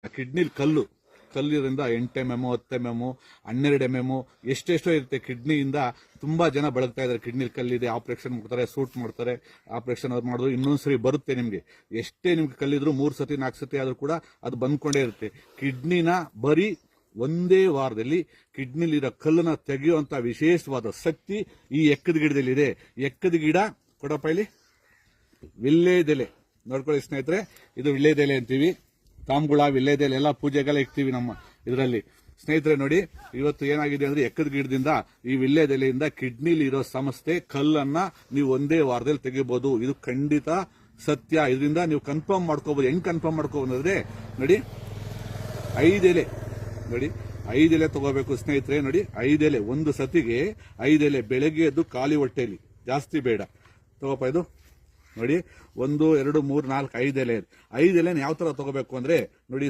ಕಿಡ್ನಿಲಿ ಕಲ್ಲಿರಿಂದ 8 mm 10 mm 12 mm ಎಷ್ಟೆಷ್ಟೋ ಇರುತ್ತೆ. ಕಿಡ್ನಿಯಿಂದ ತುಂಬಾ ಜನ ಬಳಗ್ತಾ ಇದ್ದಾರೆ. ಕಿಡ್ನಿಲಿ ಕಲ್ಲಿದೆ, ಆಪರೇಷನ್ ಮಾಡ್ತಾರೆ, ಸೂಟ್ ಮಾಡ್ತಾರೆ, ಆಪರೇಷನ್ ಅವ್ರು ಮಾಡಿದ್ರು ಇನ್ನೊಂದ್ಸರಿ ಬರುತ್ತೆ. ನಿಮ್ಗೆ ಎಷ್ಟೇ ನಿಮ್ಗೆ ಕಲ್ಲಿದ್ರು 3 ಸತಿ 4 ಸತಿ ಆದ್ರೂ ಕೂಡ ಅದು ಬಂದ್ಕೊಂಡೇ ಇರುತ್ತೆ. ಕಿಡ್ನಿನ ಬರೀ ಒಂದೇ ವಾರದಲ್ಲಿ ಕಿಡ್ನಿಲಿರೋ ಕಲ್ಲನ್ನ ತೆಗೆಯುವಂತ ವಿಶೇಷವಾದ ಶಕ್ತಿ ಈ ಎಕ್ಕದ ಗಿಡದಲ್ಲಿದೆ. ಎಕ್ಕದ ಗಿಡ ಕೊಡಪ್ಪ ಇಲ್ಲಿ ವಿಳ್ಳೆದೆಲೆ ನೋಡ್ಕೊಳ್ಳಿ ಸ್ನೇಹಿತರೆ, ಇದು ವಿಳ್ಳೆದೆಲೆ ಅಂತೀವಿ. ತಾಂಬುಳ ವಿಳ್ಳೆದೆಲೆ ಎಲ್ಲ ಪೂಜೆಗೆಲ್ಲ ಇಕ್ತೀವಿ ನಮ್ಮ ಇದರಲ್ಲಿ. ಸ್ನೇಹಿತರೆ ನೋಡಿ, ಇವತ್ತು ಏನಾಗಿದೆ ಅಂದ್ರೆ ಎಕ್ಕದ ಗಿಡದಿಂದ ಈ ವಿಳ್ಳೆದೆಲೆಯಿಂದ ಕಿಡ್ನಿಲಿ ಇರೋ ಸಮಸ್ಯೆ ಕಲ್ಲನ್ನ ನೀವು ಒಂದೇ ವಾರದಲ್ಲಿ ತೆಗಿಬಹುದು. ಇದು ಖಂಡಿತ ಸತ್ಯ. ಇದರಿಂದ ನೀವು ಕನ್ಫರ್ಮ್ ಮಾಡ್ಕೋಬಹುದು. ಹೆಂಗ್ ಕನ್ಫರ್ಮ್ ಮಾಡ್ಕೋಬಹುದು ಅಂದ್ರೆ ನೋಡಿ, 5 ಎಲೆ ನೋಡಿ, 5 ಎಲೆ ತಗೋಬೇಕು ಸ್ನೇಹಿತರೆ. ನೋಡಿ 5 ಎಲೆ, ಒಂದು ಸತಿಗೆ 5 ಎಲೆ. ಬೆಳಗ್ಗೆ ಎದ್ದು ಖಾಲಿ ಹೊಟ್ಟೆಯಲ್ಲಿ, ಜಾಸ್ತಿ ಬೇಡ. ತಗೋಪ ಇದು ನೋಡಿ, 1 2 3 4 5 ಎಲೆ. 5 ಎಲೆನ ಯಾವ ತರ ತಗೋಬೇಕು ಅಂದ್ರೆ ನೋಡಿ,